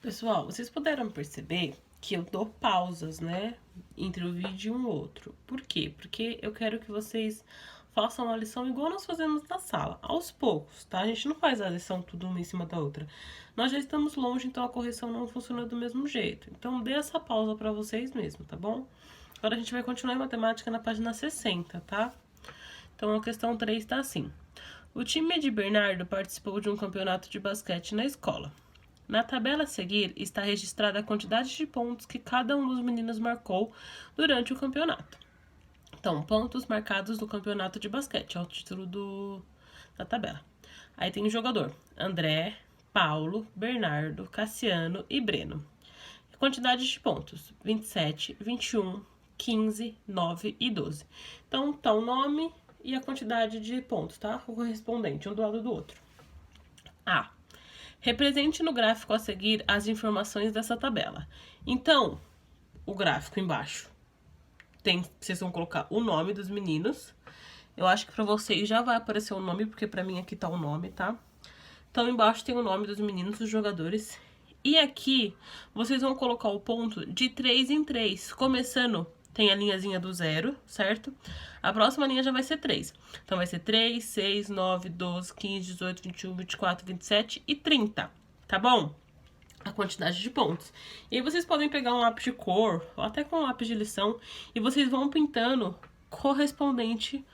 Pessoal, vocês puderam perceber que eu dou pausas, né, entre o vídeo e um outro. Por quê? Porque eu quero que vocês façam a lição igual nós fazemos na sala, aos poucos, tá? A gente não faz a lição tudo uma em cima da outra. Nós já estamos longe, então a correção não funciona do mesmo jeito. Então dê essa pausa pra vocês mesmo, tá bom? Agora a gente vai continuar em matemática na página 60, tá? Então a questão 3 tá assim. O time de Bernardo participou de um campeonato de basquete na escola. Na tabela a seguir está registrada a quantidade de pontos que cada um dos meninos marcou durante o campeonato. Então, pontos marcados no campeonato de basquete, é o título da tabela. Aí tem o jogador: André, Paulo, Bernardo, Cassiano e Breno. Quantidade de pontos: 27, 21, 15, 9 e 12. Então, tá o nome e a quantidade de pontos, tá? O correspondente, um do lado do outro. A. Represente no gráfico a seguir as informações dessa tabela. Então, o gráfico embaixo vocês vão colocar o nome dos meninos. Eu acho que pra vocês já vai aparecer o nome, porque pra mim aqui tá o nome, tá? Então, embaixo tem o nome dos meninos, dos jogadores. E aqui, vocês vão colocar o ponto de 3 em 3, começando, tem a linhazinha do 0, certo? A próxima linha já vai ser 3. Então, vai ser 3, 6, 9, 12, 15, 18, 21, 24, 27 e 30, tá bom? A quantidade de pontos. E aí vocês podem pegar um lápis de cor, ou até com um lápis de lição, e vocês vão pintando correspondente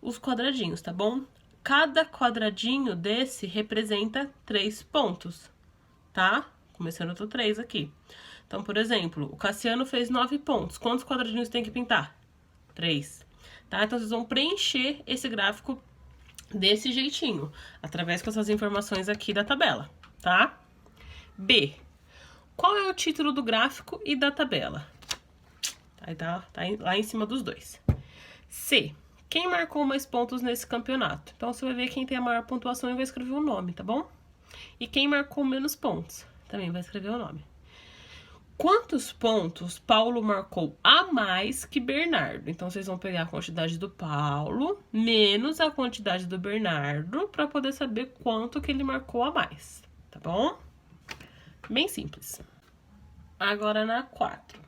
os quadradinhos, tá bom? Cada quadradinho desse representa 3 pontos, tá? Começando do 3 aqui. Então, por exemplo, o Cassiano fez 9 pontos. Quantos quadradinhos tem que pintar? 3. Tá? Então, vocês vão preencher esse gráfico desse jeitinho, através dessas informações aqui da tabela, tá? B. Qual é o título do gráfico e da tabela? Tá lá em cima dos dois. C. Quem marcou mais pontos nesse campeonato? Então, você vai ver quem tem a maior pontuação e vai escrever o nome, tá bom? E quem marcou menos pontos? Também vai escrever o nome. Quantos pontos Paulo marcou a mais que Bernardo? Então, vocês vão pegar a quantidade do Paulo menos a quantidade do Bernardo para poder saber quanto que ele marcou a mais, tá bom? Bem simples. Agora na 4.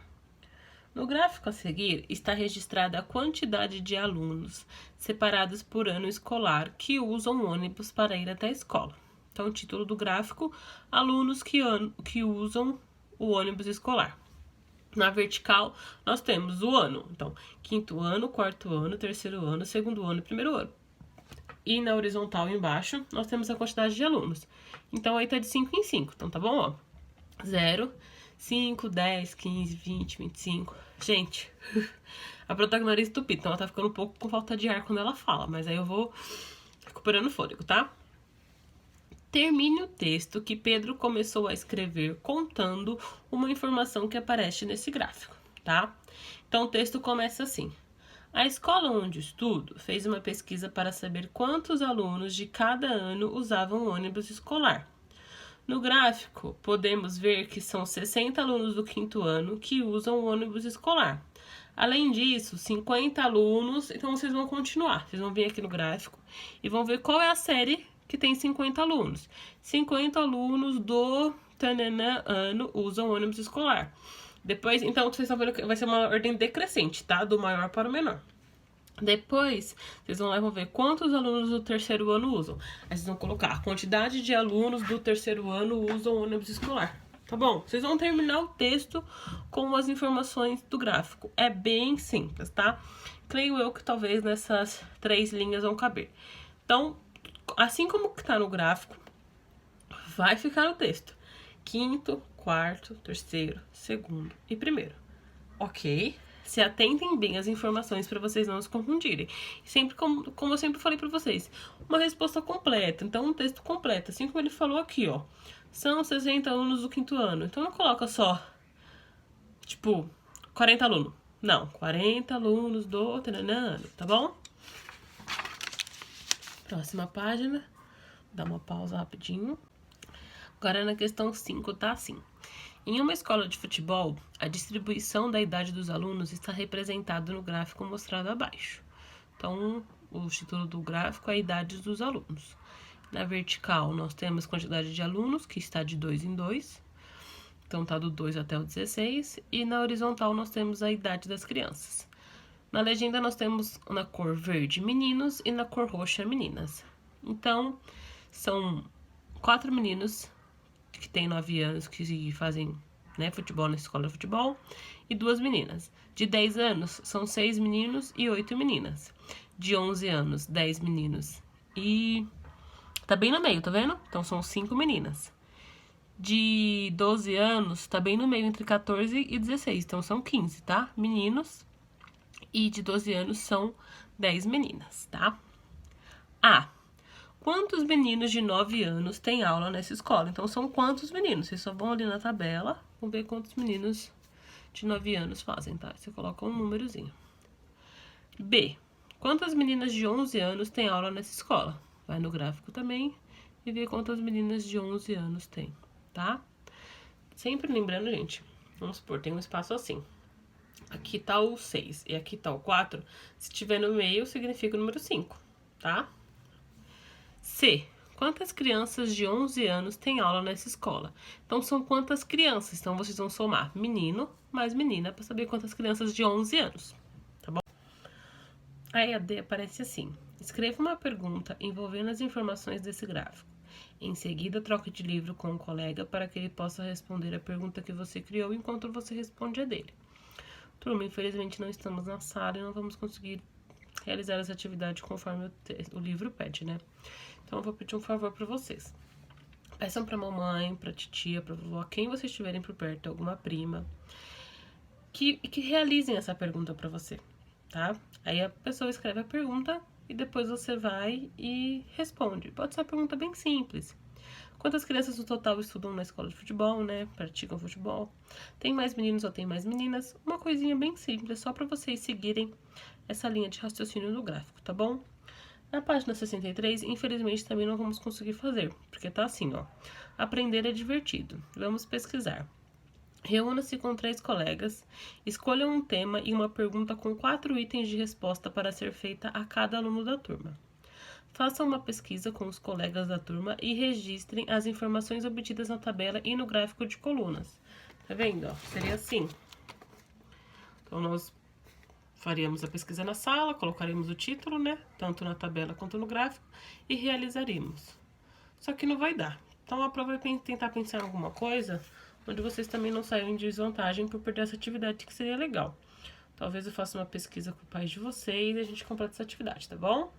No gráfico a seguir está registrada a quantidade de alunos separados por ano escolar que usam ônibus para ir até a escola. Então, o título do gráfico: alunos que usam o ônibus escolar. Na vertical, nós temos o ano. Então, quinto ano, quarto ano, terceiro ano, segundo ano e primeiro ano. E na horizontal embaixo, nós temos a quantidade de alunos. Então, aí tá de 5 em 5. Então, tá bom? Ó, 0, 5, 10, 15, 20, 25. Gente, a protagonista estupida, então ela tá ficando um pouco com falta de ar quando ela fala, mas aí eu vou recuperando o fôlego, tá? Termine o texto que Pedro começou a escrever contando uma informação que aparece nesse gráfico, tá? Então o texto começa assim: a escola onde estudo fez uma pesquisa para saber quantos alunos de cada ano usavam o ônibus escolar. No gráfico, podemos ver que são 60 alunos do quinto ano que usam o ônibus escolar. Além disso, 50 alunos. Então, vocês vão continuar. Vocês vão vir aqui no gráfico e vão ver qual é a série que tem 50 alunos. 50 alunos do tananã ano usam ônibus escolar. Depois, então, vocês estão vendo que vai ser uma ordem decrescente, tá? Do maior para o menor. Depois, vocês vão lá e vão ver quantos alunos do terceiro ano usam. Aí vocês vão colocar a quantidade de alunos do terceiro ano usam ônibus escolar. Tá bom? Vocês vão terminar o texto com as informações do gráfico. É bem simples, tá? Creio eu que talvez nessas 3 linhas vão caber. Então, assim como que tá no gráfico, vai ficar no texto: quinto, quarto, terceiro, segundo e primeiro. Ok? Se atentem bem às informações para vocês não se confundirem. Sempre como eu sempre falei para vocês, uma resposta completa. Então, um texto completo, assim como ele falou aqui, ó. São 60 alunos do quinto ano. Então, não coloca só, tipo, 40 alunos. Não, 40 alunos do ano, tá bom? Próxima página. Dá uma pausa rapidinho. Agora, na questão 5, tá assim. Em uma escola de futebol, a distribuição da idade dos alunos está representada no gráfico mostrado abaixo. Então, o título do gráfico é a idade dos alunos. Na vertical, nós temos quantidade de alunos, que está de 2 em 2. Então, tá do 2 até o 16. E na horizontal, nós temos a idade das crianças. Na legenda, nós temos na cor verde meninos e na cor roxa meninas. Então, são 4 meninos que têm 9 anos que fazem, né, futebol na escola de futebol, e 2 meninas. De 10 anos, são 6 meninos e 8 meninas. De 11 anos, 10 meninos e... tá bem no meio, tá vendo? Então, são 5 meninas. De 12 anos, tá bem no meio, entre 14 e 16. Então, são 15, tá? Meninos. E de 12 anos, são 10 meninas, tá? Quantos meninos de 9 anos têm aula nessa escola? Então, são quantos meninos? Vocês só vão ali na tabela, vão ver quantos meninos de 9 anos fazem, tá? Você coloca um númerozinho. B. Quantas meninas de 11 anos têm aula nessa escola? Vai no gráfico também e vê quantas meninas de 11 anos tem, tá? Sempre lembrando, gente, vamos supor, tem um espaço assim. Aqui tá o 6 e aqui tá o 4. Se tiver no meio, significa o número 5, tá? C. Quantas crianças de 11 anos têm aula nessa escola? Então, são quantas crianças? Então, vocês vão somar menino mais menina para saber quantas crianças de 11 anos, tá bom? Aí a D aparece assim. Escreva uma pergunta envolvendo as informações desse gráfico. Em seguida, troque de livro com um colega para que ele possa responder a pergunta que você criou enquanto você responde a dele. Turma, infelizmente não estamos na sala e não vamos conseguir realizar essa atividade conforme o livro pede, né? Então, eu vou pedir um favor para vocês. Peçam pra mamãe, pra titia, pra vovó, quem vocês tiverem por perto, alguma prima, que realizem essa pergunta pra você, tá? Aí a pessoa escreve a pergunta e depois você vai e responde. Pode ser uma pergunta bem simples. Quantas crianças no total estudam na escola de futebol, né? Praticam futebol? Tem mais meninos ou tem mais meninas? Uma coisinha bem simples, só pra vocês seguirem essa linha de raciocínio no gráfico, tá bom? Na página 63, infelizmente, também não vamos conseguir fazer, porque tá assim, ó. Aprender é divertido. Vamos pesquisar. Reúna-se com 3 colegas, escolham um tema e uma pergunta com 4 itens de resposta para ser feita a cada aluno da turma. Façam uma pesquisa com os colegas da turma e registrem as informações obtidas na tabela e no gráfico de colunas. Tá vendo, ó? Seria assim. Então, nós faríamos a pesquisa na sala, colocaríamos o título, né? Tanto na tabela quanto no gráfico, e realizaríamos. Só que não vai dar. Então, a prova vai tentar pensar em alguma coisa onde vocês também não saiam em desvantagem por perder essa atividade, que seria legal. Talvez eu faça uma pesquisa com o pai de vocês e a gente complete essa atividade, tá bom?